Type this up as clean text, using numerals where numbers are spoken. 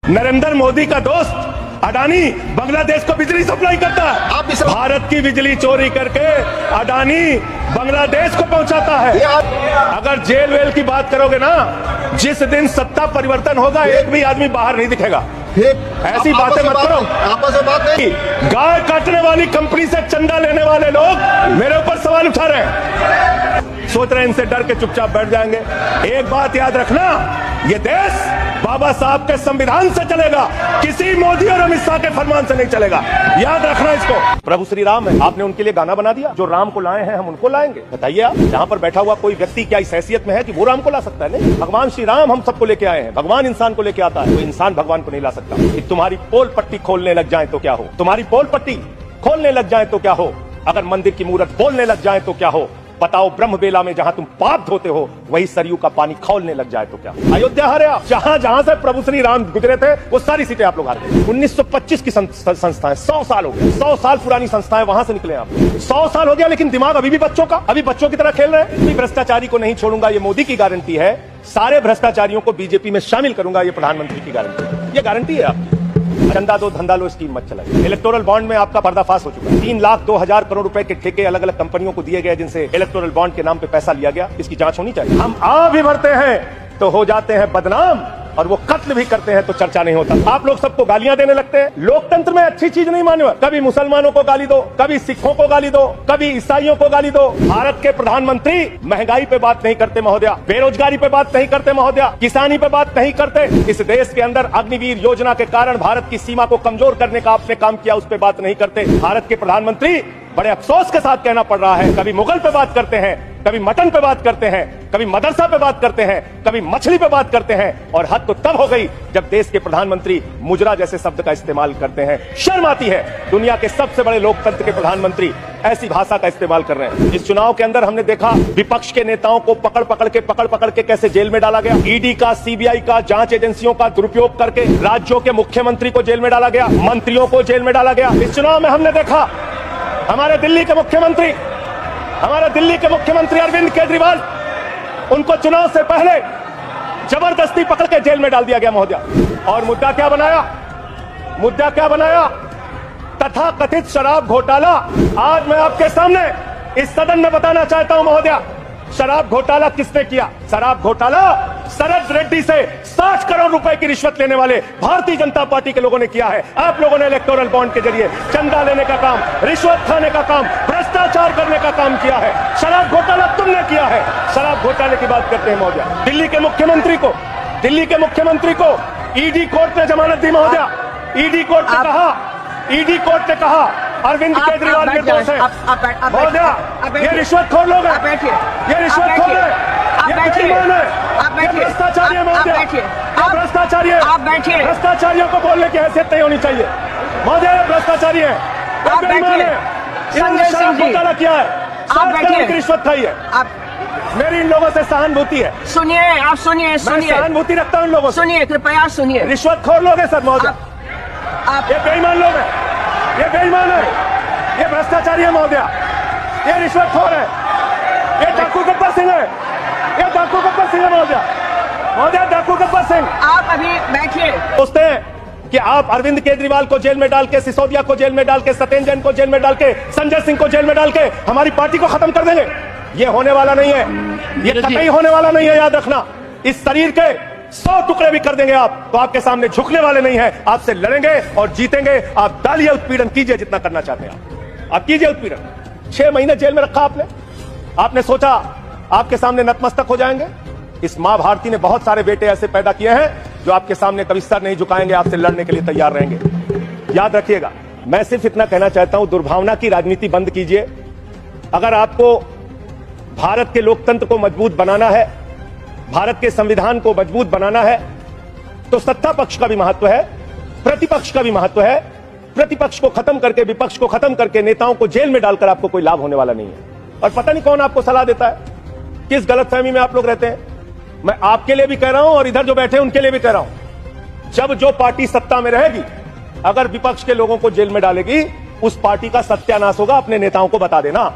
नरेंद्र मोदी का दोस्त अडानी बांग्लादेश को बिजली सप्लाई करता है। भारत की बिजली चोरी करके अडानी बांग्लादेश को पहुंचाता है। अगर जेल वेल की बात करोगे ना, जिस दिन सत्ता परिवर्तन होगा एक भी आदमी बाहर नहीं दिखेगा। ऐसी बातें मत करो। आपस में बात नहीं। गाय काटने वाली कंपनी से चंदा लेने वाले लोग मेरे ऊपर सवाल उठा रहे हैं, सोच रहे हैं इनसे डर के चुपचाप बैठ जाएंगे। एक बात याद रखना, ये देश बाबा साहब के संविधान से चलेगा, किसी मोदी और अमित शाह के फरमान से नहीं चलेगा। याद रखना इसको। प्रभु श्री राम है, आपने उनके लिए गाना बना दिया। जो राम को लाए हैं हम उनको लाएंगे। बताइए आप, जहां पर बैठा हुआ कोई व्यक्ति क्या इस हैसियत में है कि वो राम को ला सकता है? नहीं, भगवान श्री राम हम सबको लेके आए हैं। भगवान इंसान को लेके आता है, कोई इंसान भगवान को नहीं ला सकता। कि तुम्हारी पोल पट्टी खोलने लग जाए तो क्या हो, तुम्हारी पोल पट्टी खोलने लग जाए तो क्या हो, अगर मंदिर की मूर्त बोलने लग जाए तो क्या हो, बताओ ब्रह्म बेला में जहां तुम पाप धोते हो वही सरयू का पानी खौलने लग जाए तो क्या? अयोध्या हारे आप। जहां जहां से प्रभु श्री राम गुजरे थे वो सारी सीटें आप लोग हार गए। 1925 की संस्थाएं 100 साल हो गए, 100 साल पुरानी संस्थाएं, वहां से निकले आप। 100 साल हो गया लेकिन दिमाग अभी भी बच्चों का, अभी बच्चों की तरह खेल रहे हैं। भ्रष्टाचारी को नहीं छोड़ूंगा, ये मोदी की गारंटी है। सारे भ्रष्टाचारियों को बीजेपी में शामिल करूंगा, ये प्रधानमंत्री की गारंटी, ये गारंटी है आपकी। चंदा दो धंधा लो स्कीम मत चलाइए। इलेक्टोरल बॉन्ड में आपका पर्दाफाश हो चुका है। 3,02,000 करोड़ रुपए के ठेके अलग अलग कंपनियों को दिए गए, जिनसे इलेक्टोरल बॉन्ड के नाम पे पैसा लिया गया। इसकी जांच होनी चाहिए। हम आ भी भरते हैं तो हो जाते हैं बदनाम, और वो कत्ल भी करते हैं तो चर्चा नहीं होता। आप लोग सबको गालियां देने लगते हैं। लोकतंत्र में अच्छी चीज नहीं माने। कभी मुसलमानों को गाली दो, कभी सिखों को गाली दो, कभी ईसाइयों को गाली दो। भारत के प्रधानमंत्री महंगाई पे बात नहीं करते महोदया, बेरोजगारी पे बात नहीं करते महोदया, किसानी पे बात नहीं करते। इस देश के अंदर अग्निवीर योजना के कारण भारत की सीमा को कमजोर करने का आपने काम किया, उस पर बात नहीं करते। भारत के प्रधानमंत्री बड़े अफसोस के साथ कहना पड़ रहा है, कभी मुगल पे बात करते हैं, कभी मटन पे बात करते हैं, कभी मदरसा पे बात करते हैं, कभी मछली पे बात करते हैं, और हद तो तब हो गई जब देश के प्रधानमंत्री मुजरा जैसे शब्द का इस्तेमाल करते हैं। शर्म आती है। दुनिया के सबसे बड़े लोकतंत्र के प्रधानमंत्री ऐसी भाषा का इस्तेमाल कर रहे हैं। इस चुनाव के अंदर हमने देखा विपक्ष के नेताओं को पकड़ पकड़ के कैसे जेल में डाला गया। ईडी का, सीबीआई का, जांच एजेंसियों का दुरुपयोग करके राज्यों के मुख्यमंत्री को जेल में डाला गया, मंत्रियों को जेल में डाला गया। इस चुनाव में हमने देखा हमारे दिल्ली के मुख्यमंत्री अरविंद केजरीवाल, उनको चुनाव से पहले जबरदस्ती पकड़ के जेल में डाल दिया गया महोदया। और मुद्दा क्या बनाया? तथाकथित शराब घोटाला। आज मैं आपके सामने इस सदन में बताना चाहता हूं महोदया, शराब घोटाला किसने किया? शराब घोटाला शरद रेड्डी से 60 करोड़ रुपए की रिश्वत लेने वाले भारतीय जनता पार्टी के लोगों ने किया है। आप लोगों ने इलेक्टोरल बॉन्ड के जरिए चंदा लेने का काम, रिश्वत खाने का काम, भ्रष्टाचार करने का काम किया है। शराब घोटाला तुमने किया है। शराब घोटाले की बात करते हैं महोदया। दिल्ली के मुख्यमंत्री को ईडी कोर्ट ने जमानत दी महोदया। ईडी कोर्ट ने कहा अरविंद केजरीवाल निर्दोष है महोदया। ये रिश्वतखोर लोग हैं, ये रिश्वतखोर है, ये बेईमान है, ये भ्रष्टाचारी है महोदया, ये भ्रष्टाचारी है। भ्रष्टाचारियों को बोलने की हैसियत नहीं होनी चाहिए महोदया। ये भ्रष्टाचारी है, ये बेईमान है, इन्होंने शराब घोटाला किया है, 60 करोड़ की रिश्वत खाई है। मेरी इन लोगों से सहानुभूति है। सुनिए। सहानुभूति रखता हूँ इन लोगों से। सुनिए, कृपया सुनिए। रिश्वतखोर लोग हैं सर महोदया, ये बेईमान लोग हैं, ये बेईमान है, ये भ्रष्टाचारी है महोदया, ये रिश्वतखोर है, ये डाकू गब्बर सिंह है, ये डाकू गब्बर सिंह है महोदया, डाकू गब्बर सिंह। आप अभी बैठिए। सोचते हैं कि आप अरविंद केजरीवाल को जेल में डाल के, सिसोदिया को जेल में डाल के, सत्येंद्र जैन को जेल में डाल के, संजय सिंह को जेल में डाल के हमारी पार्टी को खत्म कर देंगे। ये होने वाला नहीं है, ये कतई होने वाला नहीं है। याद रखना, इस शरीर के 100 टुकड़े भी कर देंगे आप तो आपके सामने झुकने वाले नहीं है। आपसे लड़ेंगे और जीतेंगे। आप डालिए, उत्पीड़न कीजिए जितना करना चाहते हैं आप कीजिए उत्पीड़न। 6 महीने जेल में रखा आपने सोचा आपके सामने नतमस्तक हो जाएंगे? इस मां भारती ने बहुत सारे बेटे ऐसे पैदा किए हैं जो आपके सामने कभी सर नहीं झुकाएंगे, आपसे लड़ने के लिए तैयार रहेंगे। याद रखिएगा, मैं सिर्फ इतना कहना चाहता हूं, दुर्भावना की राजनीति बंद कीजिए। अगर आपको भारत के लोकतंत्र को मजबूत बनाना है, भारत के संविधान को मजबूत बनाना है, तो सत्ता पक्ष का भी महत्व है, प्रतिपक्ष का भी महत्व है। प्रतिपक्ष को खत्म करके, विपक्ष को खत्म करके नेताओं को जेल में डालकर आपको कोई लाभ होने वाला नहीं है। और पता नहीं कौन आपको सलाह देता है, किस गलतफहमी में आप लोग रहते हैं। मैं आपके लिए भी कह रहा हूं और इधर जो बैठे हैं उनके लिए भी कह रहा हूं, जब जो पार्टी सत्ता में रहेगी, अगर विपक्ष के लोगों को जेल में डालेगी, उस पार्टी का सत्यानाश होगा। अपने नेताओं को बता देना।